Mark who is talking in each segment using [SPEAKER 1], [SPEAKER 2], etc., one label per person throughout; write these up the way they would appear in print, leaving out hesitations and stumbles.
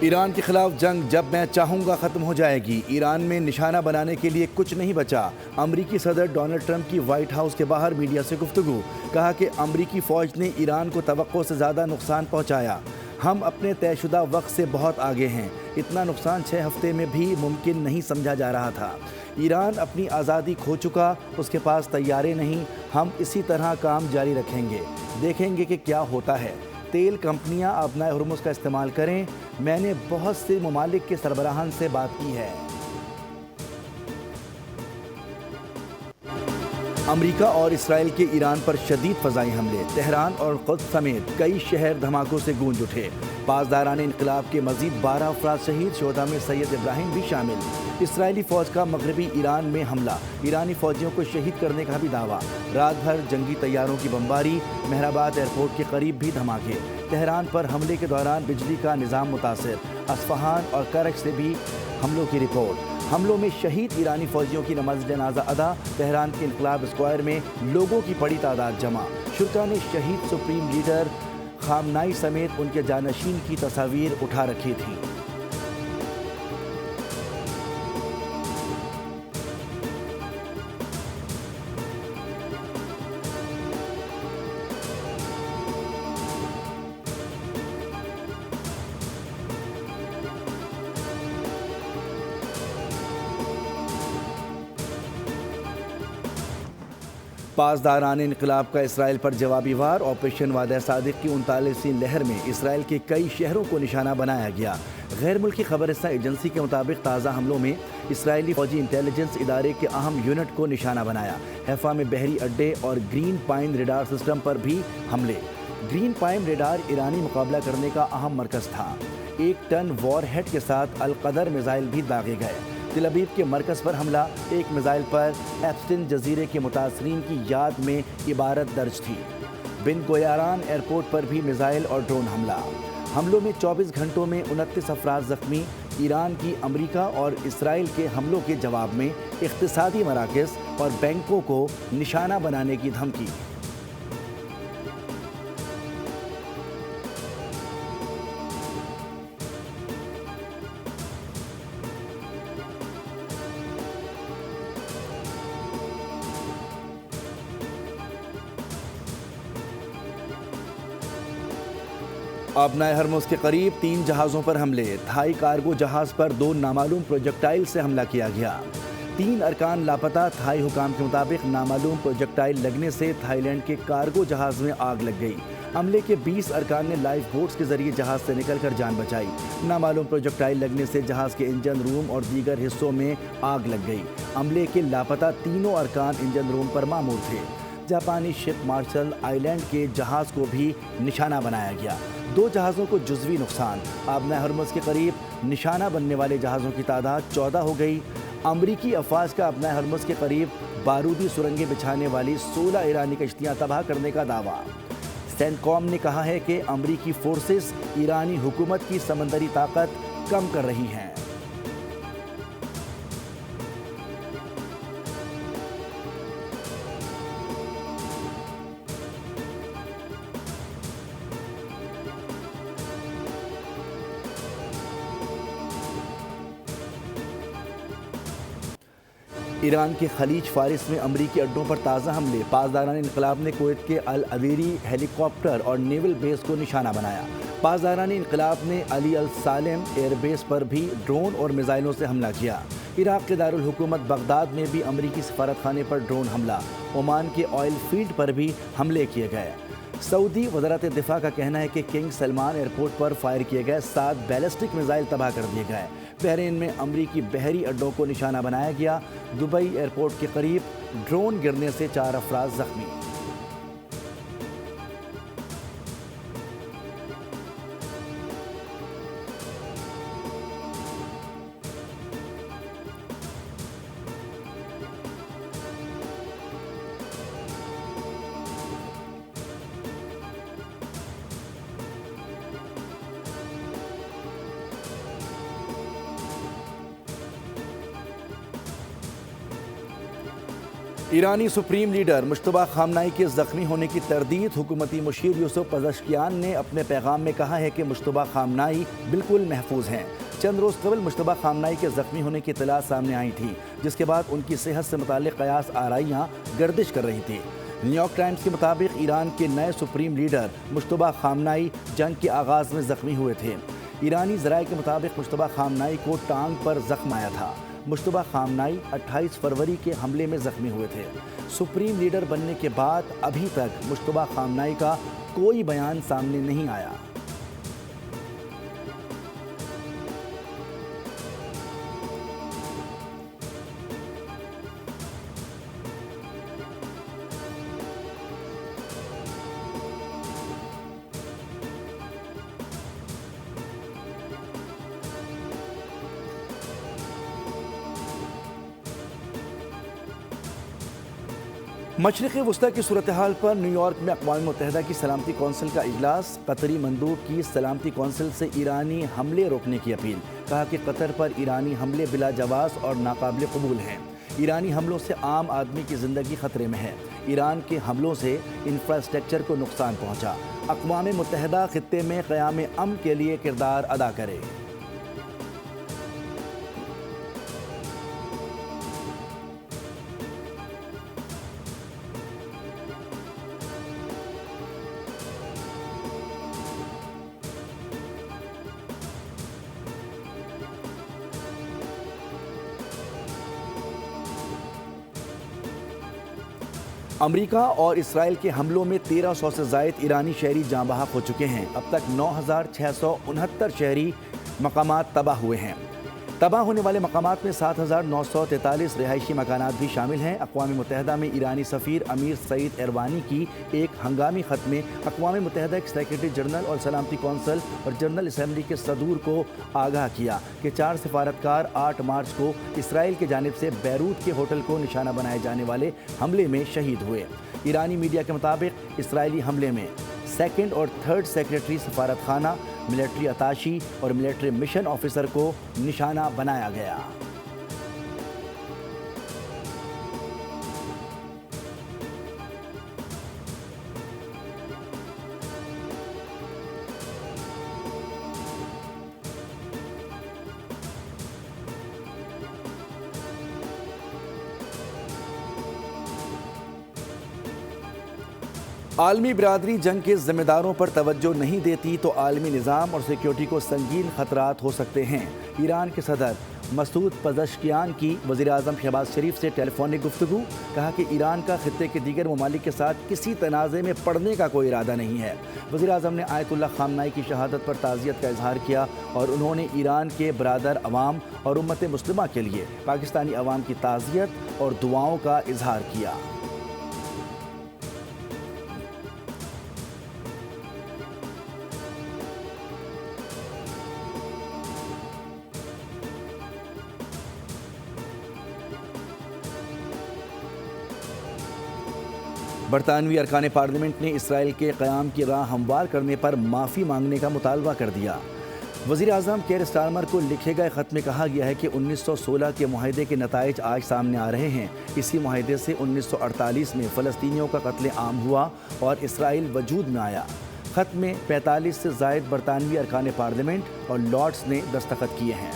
[SPEAKER 1] ایران کے خلاف جنگ جب میں چاہوں گا ختم ہو جائے گی۔ ایران میں نشانہ بنانے کے لیے کچھ نہیں بچا۔ امریکی صدر ڈونلڈ ٹرمپ کی وائٹ ہاؤس کے باہر میڈیا سے گفتگو۔ کہا کہ امریکی فوج نے ایران کو توقع سے زیادہ نقصان پہنچایا۔ ہم اپنے طے شدہ وقت سے بہت آگے ہیں۔ اتنا نقصان 6 ہفتے میں بھی ممکن نہیں سمجھا جا رہا تھا۔ ایران اپنی آزادی کھو چکا، اس کے پاس طیارے نہیں۔ ہم اسی طرح کام جاری رکھیں گے، دیکھیں گے کہ کیا ہوتا ہے۔ تیل کمپنیاں آبنائے ہرمز کا استعمال کریں۔ میں نے بہت سے ممالک کے سربراہان سے بات کی ہے۔ امریکہ اور اسرائیل کے ایران پر شدید فضائی حملے۔ تہران اور قدس سمیت کئی شہر دھماکوں سے گونج اٹھے۔ پاسداران انقلاب کے مزید 12 افراد شہید، شہداء میں سید ابراہیم بھی شامل۔ اسرائیلی فوج کا مغربی ایران میں حملہ، ایرانی فوجیوں کو شہید کرنے کا بھی دعویٰ۔ رات بھر جنگی طیاروں کی بمباری، مہرآباد ایئرپورٹ کے قریب بھی دھماکے۔ تہران پر حملے کے دوران بجلی کا نظام متاثر۔ اصفہان اور کرج سے بھی حملوں کی رپورٹ۔ حملوں میں شہید ایرانی فوجیوں کی نماز جنازہ ادا۔ تہران کے انقلاب اسکوائر میں لوگوں کی بڑی تعداد جمع۔ شرکاء نے شہید سپریم لیڈر خامنائی سمیت ان کے جانشین کی تصاویر اٹھا رکھی تھیں۔ پاسداران انقلاب کا اسرائیل پر جوابی وار۔ آپریشن وعدہ صادق کی 39ویں لہر میں اسرائیل کے کئی شہروں کو نشانہ بنایا گیا۔ غیر ملکی خبر رساں ایجنسی کے مطابق تازہ حملوں میں اسرائیلی فوجی انٹیلیجنس ادارے کے اہم یونٹ کو نشانہ بنایا۔ حیفا میں بحری اڈے اور گرین پائن ریڈار سسٹم پر بھی حملے۔ گرین پائن ریڈار ایرانی مقابلہ کرنے کا اہم مرکز تھا۔ 1 ٹن وار ہیڈ کے ساتھ القدر میزائل بھی داغے گئے۔ تل ابیب کے مرکز پر حملہ، ایک میزائل پر ایپسٹن جزیرے کے متاثرین کی یاد میں عبارت درج تھی۔ بن گویاران ایئرپورٹ پر بھی میزائل اور ڈرون حملہ۔ حملوں میں 24 گھنٹوں میں 29 افراد زخمی۔ ایران کی امریکہ اور اسرائیل کے حملوں کے جواب میں اقتصادی مراکز اور بینکوں کو نشانہ بنانے کی دھمکی۔ آبنائے ہرمز کے قریب 3 جہازوں پر حملے۔ تھائی کارگو جہاز پر 2 نامعلوم پروجیکٹائل سے حملہ کیا گیا۔ 3 ارکان لاپتہ۔ تھائی حکام کے مطابق نامعلوم پروجیکٹائل لگنے سے تھائی لینڈ کے کارگو جہاز میں آگ لگ گئی۔ عملے کے 20 ارکان نے لائف بوٹس کے ذریعے جہاز سے نکل کر جان بچائی۔ نامعلوم پروجیکٹائل لگنے سے جہاز کے انجن روم اور دیگر حصوں میں آگ لگ گئی۔ عملے کے لاپتہ تینوں ارکان انجن روم پر مامور تھے۔ جاپانی شپ مارشل آئی لینڈ کے جہاز کو بھی نشانہ بنایا گیا۔ 2 جہازوں کو جزوی نقصان۔ آبنائے ہرمز کے قریب نشانہ بننے والے جہازوں کی تعداد 14 ہو گئی۔ امریکی افواج کا آبنائے ہرمز کے قریب بارودی سرنگیں بچھانے والی 16 ایرانی کشتیاں تباہ کرنے کا دعویٰ۔ سینٹ کام نے کہا ہے کہ امریکی فورسز ایرانی حکومت کی سمندری طاقت کم کر رہی ہیں۔ ایران کے خلیج فارس میں امریکی اڈوں پر تازہ حملے۔ پاسداران انقلاب نے کویت کے العویری ہیلی کاپٹر اور نیول بیس کو نشانہ بنایا۔ پاسداران انقلاب نے علی السالم ایئر بیس پر بھی ڈرون اور میزائلوں سے حملہ کیا۔ عراق کے دارالحکومت بغداد میں بھی امریکی سفارت خانے پر ڈرون حملہ۔ عمان کے آئل فیلڈ پر بھی حملے کیے گئے۔ سعودی وزارت دفاع کا کہنا ہے کہ کنگ سلمان ایئرپورٹ پر فائر کیے گئے 7 بیلسٹک میزائل تباہ کر دیے گئے۔ بحرین میں امریکی بحری اڈوں کو نشانہ بنایا گیا۔ دبئی ایئرپورٹ کے قریب ڈرون گرنے سے 4 افراد زخمی۔ ایرانی سپریم لیڈر مجتبیٰ خامنائی کے زخمی ہونے کی تردید حکومتی مشیر یوسف پزشکیان نے اپنے پیغام میں کہا ہے کہ مجتبیٰ خامنائی بالکل محفوظ ہیں۔ چند روز قبل مجتبیٰ خامنائی کے زخمی ہونے کی اطلاع سامنے آئی تھی، جس کے بعد ان کی صحت سے متعلق قیاس آرائیاں گردش کر رہی تھی۔ نیو یارک ٹائمز کے مطابق ایران کے نئے سپریم لیڈر مجتبیٰ خامنائی جنگ کے آغاز میں زخمی ہوئے تھے۔ ایرانی ذرائع کے مطابق مجتبیٰ خامنائی کو ٹانگ پر زخم آیا تھا۔ مجتبیٰ خامنائی 28 فروری کے حملے میں زخمی ہوئے تھے۔ سپریم لیڈر بننے کے بعد ابھی تک مجتبیٰ خامنائی کا کوئی بیان سامنے نہیں آیا۔ مشرق وسطی کی صورتحال پر نیو یارک میں اقوام متحدہ کی سلامتی کونسل کا اجلاس، قطری مندوب کی سلامتی کونسل سے ایرانی حملے روکنے کی اپیل۔ کہا کہ قطر پر ایرانی حملے بلا جواز اور ناقابل قبول ہیں۔ ایرانی حملوں سے عام آدمی کی زندگی خطرے میں ہے۔ ایران کے حملوں سے انفراسٹرکچر کو نقصان پہنچا۔ اقوام متحدہ خطے میں قیام امن کے لیے کردار ادا کرے۔ امریکہ اور اسرائیل کے حملوں میں 1300 سے زائد ایرانی شہری جاں بحق ہو چکے ہیں۔ اب تک 9669 شہری مقامات تباہ ہوئے ہیں۔ تباہ ہونے والے مقامات میں 7943 رہائشی مکانات بھی شامل ہیں۔ اقوام متحدہ میں ایرانی سفیر امیر سعید ایروانی کی ایک ہنگامی خط میں اقوام متحدہ کے سیکرٹری جنرل اور سلامتی کونسل اور جنرل اسمبلی کے صدور کو آگاہ کیا کہ 4 سفارتکار 8 مارچ کو اسرائیل کی جانب سے بیروت کے ہوٹل کو نشانہ بنائے جانے والے حملے میں شہید ہوئے۔ ایرانی میڈیا کے مطابق اسرائیلی حملے میں 2nd اور 3rd سیکرٹری سفارت خانہ، ملٹری اتاشی اور ملٹری مشن آفیسر کو نشانہ بنایا گیا۔ عالمی برادری جنگ کے ذمہ داروں پر توجہ نہیں دیتی تو عالمی نظام اور سیکیورٹی کو سنگین خطرات ہو سکتے ہیں۔ ایران کے صدر مسعود پزشکیان کی وزیراعظم شہباز شریف سے ٹیلی فونک گفتگو۔ کہا کہ ایران کا خطے کے دیگر ممالک کے ساتھ کسی تنازع میں پڑنے کا کوئی ارادہ نہیں ہے۔ وزیراعظم نے آیت اللہ خامنائی کی شہادت پر تعزیت کا اظہار کیا اور انہوں نے ایران کے برادر عوام اور امت مسلمہ کے لیے پاکستانی عوام کی تعزیت اور دعاؤں کا اظہار کیا۔ برطانوی ارکان پارلیمنٹ نے اسرائیل کے قیام کی راہ ہموار کرنے پر معافی مانگنے کا مطالبہ کر دیا۔ وزیر اعظم کیر سٹارمر کو لکھے گئے خط میں کہا گیا ہے کہ 1916 کے معاہدے کے نتائج آج سامنے آ رہے ہیں۔ اسی معاہدے سے 1948 میں فلسطینیوں کا قتل عام ہوا اور اسرائیل وجود میں آیا۔ خط میں 45 سے زائد برطانوی ارکان پارلیمنٹ اور لارڈز نے دستخط کیے ہیں۔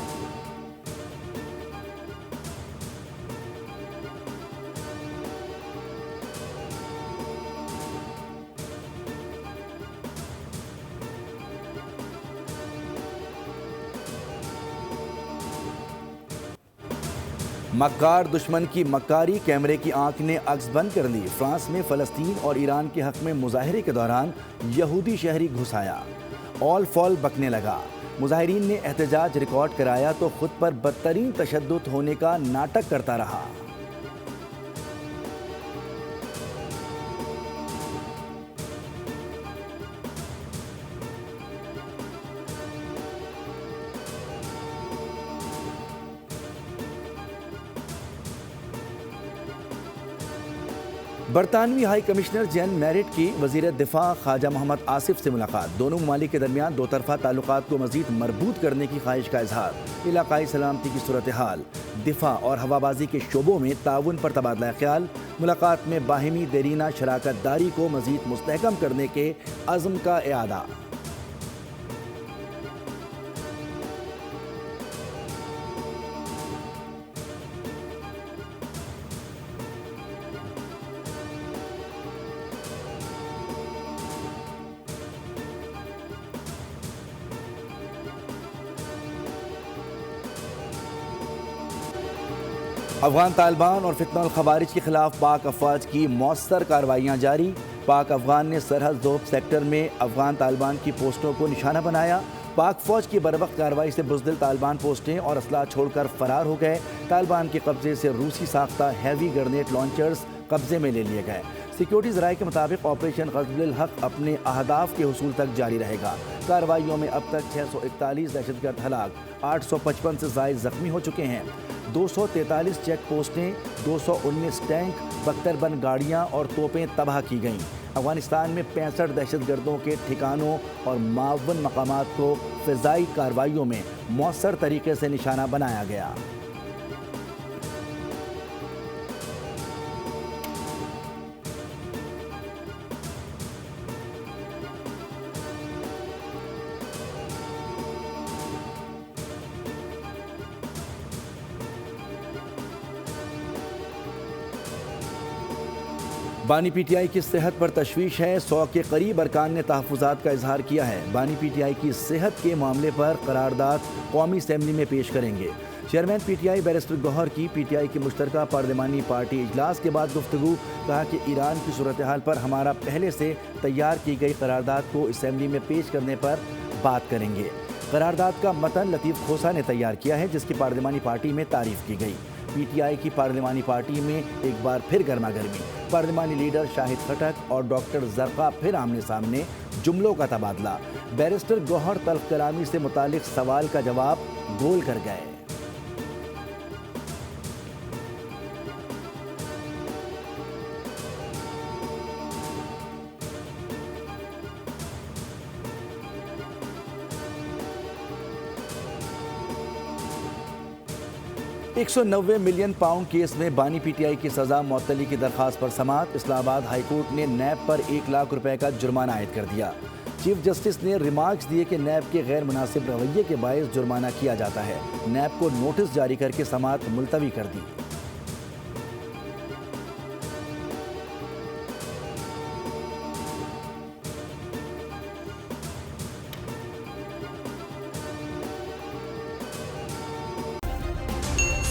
[SPEAKER 1] مکار دشمن کی مکاری، کیمرے کی آنکھ نے عکس بند کر لی۔ فرانس میں فلسطین اور ایران کے حق میں مظاہرے کے دوران یہودی شہری گھس آیا، آل فال بکنے لگا۔ مظاہرین نے احتجاج ریکارڈ کرایا تو خود پر بدترین تشدد ہونے کا ناٹک کرتا رہا۔ برطانوی ہائی کمشنر جین میرٹ کی وزیر دفاع خواجہ محمد آصف سے ملاقات، دونوں ممالک کے درمیان دو طرفہ تعلقات کو مزید مربوط کرنے کی خواہش کا اظہار، علاقائی سلامتی کی صورتحال، دفاع اور ہوابازی کے شعبوں میں تعاون پر تبادلہ خیال، ملاقات میں باہمی دیرینہ شراکت داری کو مزید مستحکم کرنے کے عزم کا اعادہ۔ افغان طالبان اور فتنہ الخوارج کے خلاف پاک افواج کی مؤثر کارروائیاں جاری، پاک افغان نے سرحد ذوب سیکٹر میں افغان طالبان کی پوسٹوں کو نشانہ بنایا، پاک فوج کی بروقت کارروائی سے بزدل طالبان پوسٹیں اور اسلحہ چھوڑ کر فرار ہو گئے، طالبان کے قبضے سے روسی ساختہ ہیوی گرنیڈ لانچرز قبضے میں لے لیے گئے۔ سیکیورٹی ذرائع کے مطابق آپریشن غزل الحق اپنے اہداف کے حصول تک جاری رہے گا۔ کارروائیوں میں اب تک 641 دہشت گرد ہلاک، 855 سے زائد زخمی ہو چکے ہیں، 243 چیک پوسٹیں، 219 ٹینک، 72 بند گاڑیاں اور توپیں تباہ کی گئیں۔ افغانستان میں 65 دہشت گردوں کے ٹھکانوں اور معاون مقامات کو فضائی کارروائیوں میں مؤثر طریقے سے نشانہ بنایا گیا۔ بانی پی ٹی آئی کی صحت پر تشویش ہے، 100 کے قریب ارکان نے تحفظات کا اظہار کیا ہے۔ بانی پی ٹی آئی کی صحت کے معاملے پر قرارداد قومی اسمبلی میں پیش کریں گے۔ چیئرمین پی ٹی آئی بیرسٹر گوہر کی پی ٹی آئی کی مشترکہ پارلیمانی پارٹی اجلاس کے بعد گفتگو، کہا کہ ایران کی صورتحال پر ہمارا پہلے سے تیار کی گئی قرارداد کو اسمبلی میں پیش کرنے پر بات کریں گے۔ قرارداد کا متن لطیف کھوسہ نے تیار کیا ہے، جس کی پارلیمانی پارٹی میں تعریف کی گئی۔ پی ٹی آئی کی پارلیمانی پارٹی میں ایک بار پھر گرما گرمی، پارلیمانی لیڈر شاہد خٹک اور ڈاکٹر زرقا پھر آمنے سامنے، جملوں کا تبادلہ، بیرسٹر گوہر تلخ کلامی سے متعلق سوال کا جواب گول کر گئے۔ £190 ملین کیس میں بانی پی ٹی آئی کی سزا معطلی کی درخواست پر سماعت، اسلام آباد ہائی کورٹ نے نیب پر 1 لاکھ روپے کا جرمانہ عائد کر دیا۔ چیف جسٹس نے ریمارکس دیے کہ نیب کے غیر مناسب رویے کے باعث جرمانہ کیا جاتا ہے، نیب کو نوٹس جاری کر کے سماعت ملتوی کر دی۔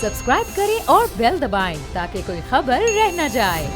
[SPEAKER 2] سبسکرائب کریں اور بیل دبائیں تاکہ کوئی خبر رہ نہ جائے۔